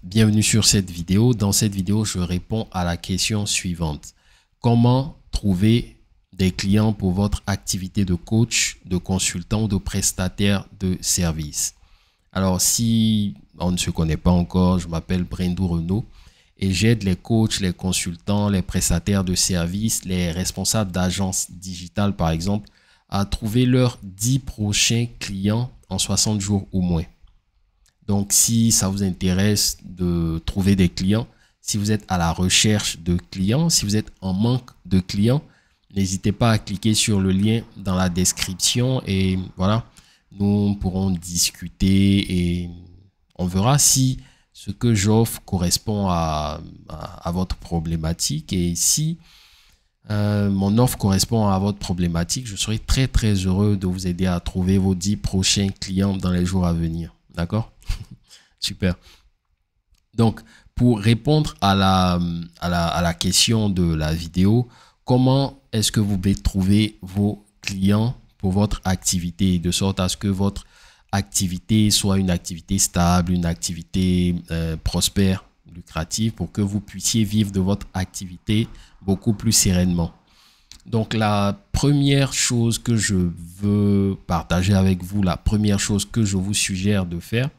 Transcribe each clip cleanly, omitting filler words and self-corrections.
bienvenue sur cette vidéo. Dans cette vidéo, je réponds à la question suivante. Comment trouver des clients pour votre activité de coach, de consultant ou de prestataire de service? Alors, si on ne se connaît pas encore, je m'appelle Brindou Renaud et j'aide les coachs, les consultants, les prestataires de services, les responsables d'agences digitales, par exemple, à trouver leurs 10 prochains clients en 60 jours ou moins. Donc, si ça vous intéresse de trouver des clients, si vous êtes à la recherche de clients, si vous êtes en manque de clients, n'hésitez pas à cliquer sur le lien dans la description et voilà, nous pourrons discuter et on verra si ce que j'offre correspond à votre problématique. Et si mon offre correspond à votre problématique, je serai très heureux de vous aider à trouver vos 10 prochains clients dans les jours à venir. D'accord? Super. Donc, pour répondre à la question de la vidéo, comment est-ce que vous pouvez trouver vos clients pour votre activité de sorte à ce que votre activité soit une activité stable, une activité prospère, lucrative, pour que vous puissiez vivre de votre activité beaucoup plus sereinement. Donc, la première chose que je veux partager avec vous, la première chose que je vous suggère de faire,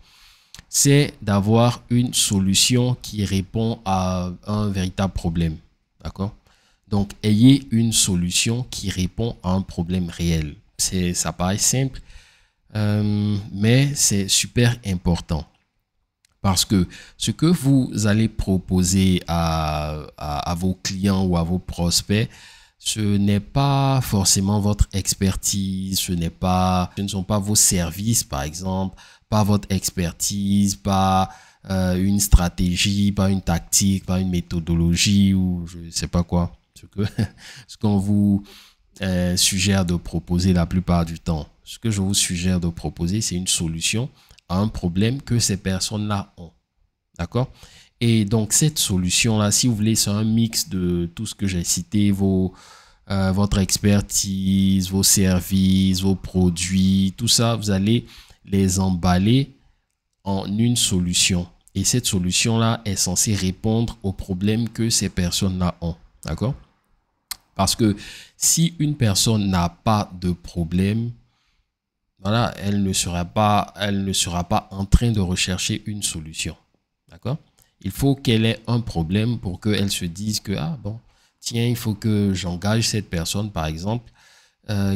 c'est d'avoir une solution qui répond à un véritable problème. D'accord? Donc, ayez une solution qui répond à un problème réel. Ça paraît simple, mais c'est super important. Parce que ce que vous allez proposer à vos clients ou à vos prospects, ce n'est pas forcément votre expertise, ce ne sont pas vos services, par exemple, pas votre expertise, pas une stratégie, pas une tactique, pas une méthodologie ou je ne sais pas quoi. Ce qu'on vous suggère de proposer la plupart du temps. Ce que je vous suggère de proposer, c'est une solution à un problème que ces personnes-là ont. D'accord? Et donc, cette solution-là, si vous voulez, c'est un mix de tout ce que j'ai cité, votre expertise, vos services, vos produits, tout ça, vous allez les emballer en une solution. Et cette solution-là est censée répondre aux problèmes que ces personnes-là ont. D'accord? Parce que si une personne n'a pas de problème, voilà, elle ne sera pas en train de rechercher une solution. D'accord? Il faut qu'elle ait un problème pour qu'elle se dise que, ah bon, tiens, il faut que j'engage cette personne, par exemple,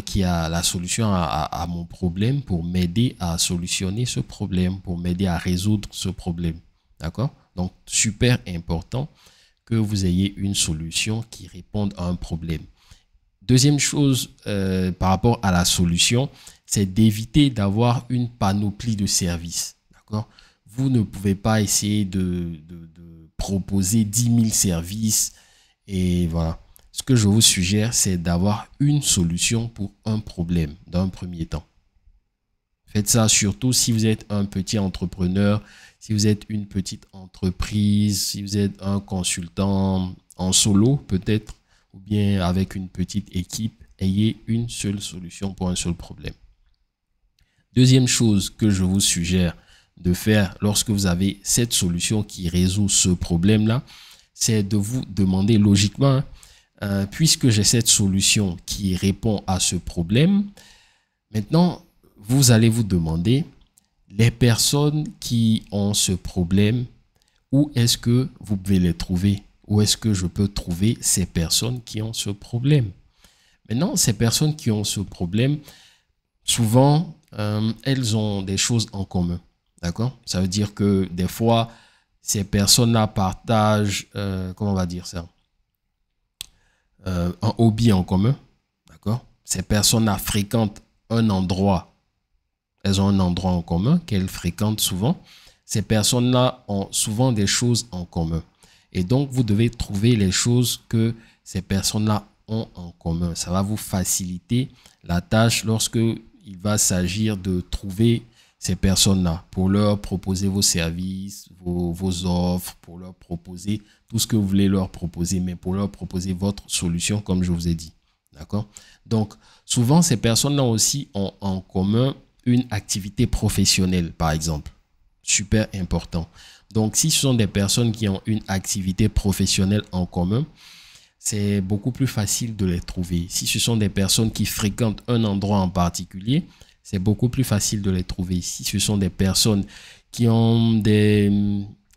qui a la solution à mon problème pour m'aider à solutionner ce problème, pour m'aider à résoudre ce problème. D'accord? Donc, super important que vous ayez une solution qui réponde à un problème. Deuxième chose par rapport à la solution, c'est d'éviter d'avoir une panoplie de services. D'accord? Vous ne pouvez pas essayer de proposer 10 000 services et voilà. Ce que je vous suggère, c'est d'avoir une solution pour un problème dans un premier temps. Faites ça surtout si vous êtes un petit entrepreneur, si vous êtes une petite entreprise, si vous êtes un consultant en solo peut-être, ou bien avec une petite équipe, ayez une seule solution pour un seul problème. Deuxième chose que je vous suggère de faire lorsque vous avez cette solution qui résout ce problème-là, c'est de vous demander logiquement, puisque j'ai cette solution qui répond à ce problème, maintenant, vous allez vous demander, les personnes qui ont ce problème, où est-ce que vous pouvez les trouver? Où est-ce que je peux trouver ces personnes qui ont ce problème? Maintenant, ces personnes qui ont ce problème, souvent, elles ont des choses en commun. D'accord? Ça veut dire que des fois, ces personnes-là partagent, comment on va dire ça? Un hobby en commun. D'accord? Ces personnes-là fréquentent un endroit. Elles ont un endroit en commun qu'elles fréquentent souvent. Ces personnes-là ont souvent des choses en commun. Et donc, vous devez trouver les choses que ces personnes-là ont en commun. Ça va vous faciliter la tâche lorsque il va s'agir de trouver ces personnes-là pour leur proposer vos services, vos offres, pour leur proposer tout ce que vous voulez leur proposer, mais pour leur proposer votre solution, comme je vous ai dit. D'accord? Donc, souvent, ces personnes-là aussi ont en commun une activité professionnelle, par exemple. Super important. Donc, si ce sont des personnes qui ont une activité professionnelle en commun, c'est beaucoup plus facile de les trouver. Si ce sont des personnes qui fréquentent un endroit en particulier, c'est beaucoup plus facile de les trouver. Si ce sont des personnes qui ont des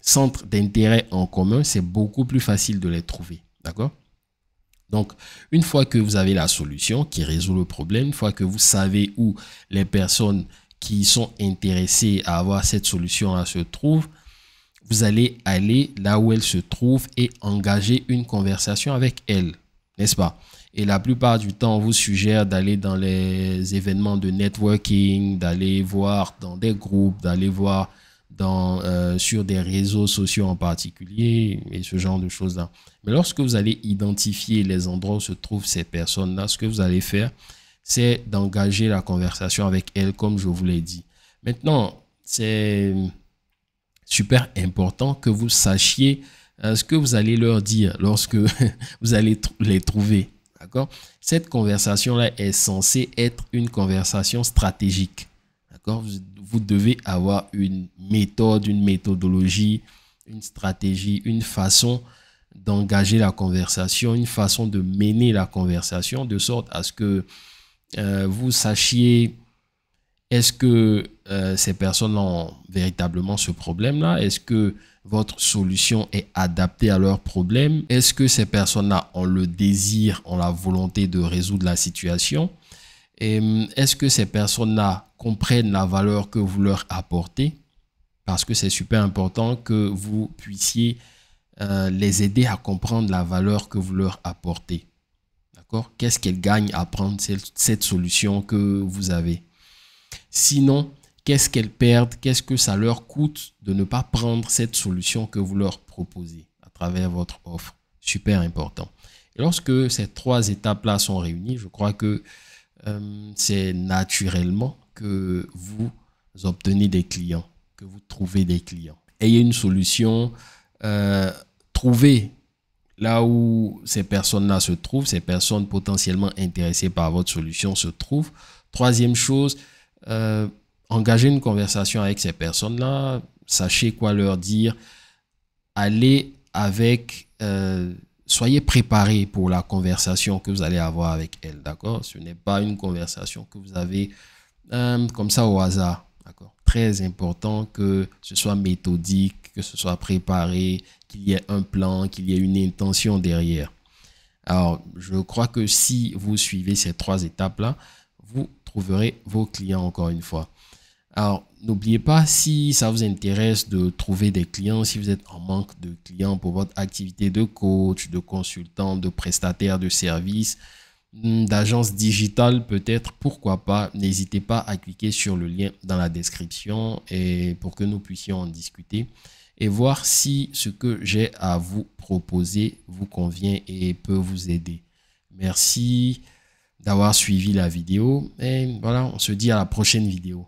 centres d'intérêt en commun, c'est beaucoup plus facile de les trouver. D'accord? Donc, une fois que vous avez la solution qui résout le problème, une fois que vous savez où les personnes qui sont intéressées à avoir cette solution-là se trouvent, vous allez aller là où elles se trouvent et engager une conversation avec elles, n'est-ce pas? Et la plupart du temps, on vous suggère d'aller dans les événements de networking, d'aller voir dans des groupes, d'aller voir sur des réseaux sociaux en particulier et ce genre de choses-là. Mais lorsque vous allez identifier les endroits où se trouvent ces personnes-là, ce que vous allez faire, c'est d'engager la conversation avec elles, comme je vous l'ai dit. Maintenant, c'est super important que vous sachiez ce que vous allez leur dire lorsque vous allez les trouver. D'accord? Cette conversation-là est censée être une conversation stratégique. D'accord? Vous devez avoir une méthode, une méthodologie, une stratégie, une façon d'engager la conversation, une façon de mener la conversation de sorte à ce que vous sachiez est-ce que ces personnes ont véritablement ce problème-là? Est-ce que votre solution est adaptée à leurs problèmes? Est-ce que ces personnes-là ont le désir, ont la volonté de résoudre la situation? Et est-ce que ces personnes-là comprennent la valeur que vous leur apportez? Parce que c'est super important que vous puissiez les aider à comprendre la valeur que vous leur apportez. D'accord? Qu'est-ce qu'elles gagnent à prendre cette solution que vous avez? Sinon, qu'est-ce qu'elles perdent? Qu'est-ce que ça leur coûte de ne pas prendre cette solution que vous leur proposez à travers votre offre? Super important. Et lorsque ces trois étapes-là sont réunies, je crois que c'est naturellement que vous obtenez des clients, que vous trouvez des clients. Ayez une solution, trouvez là où ces personnes-là se trouvent, ces personnes potentiellement intéressées par votre solution se trouvent. Troisième chose, engagez une conversation avec ces personnes-là, sachez quoi leur dire, allez avec, soyez préparés pour la conversation que vous allez avoir avec elles, d'accord? Ce n'est pas une conversation que vous avez comme ça au hasard, d'accord? Très important que ce soit méthodique, que ce soit préparé, qu'il y ait un plan, qu'il y ait une intention derrière. Alors, je crois que si vous suivez ces trois étapes-là, vous trouverez vos clients encore une fois. Alors, n'oubliez pas, si ça vous intéresse de trouver des clients, si vous êtes en manque de clients pour votre activité de coach, de consultant, de prestataire de services, d'agence digitale peut-être, pourquoi pas, n'hésitez pas à cliquer sur le lien dans la description et pour que nous puissions en discuter et voir si ce que j'ai à vous proposer vous convient et peut vous aider. Merci d'avoir suivi la vidéo et voilà, on se dit à la prochaine vidéo.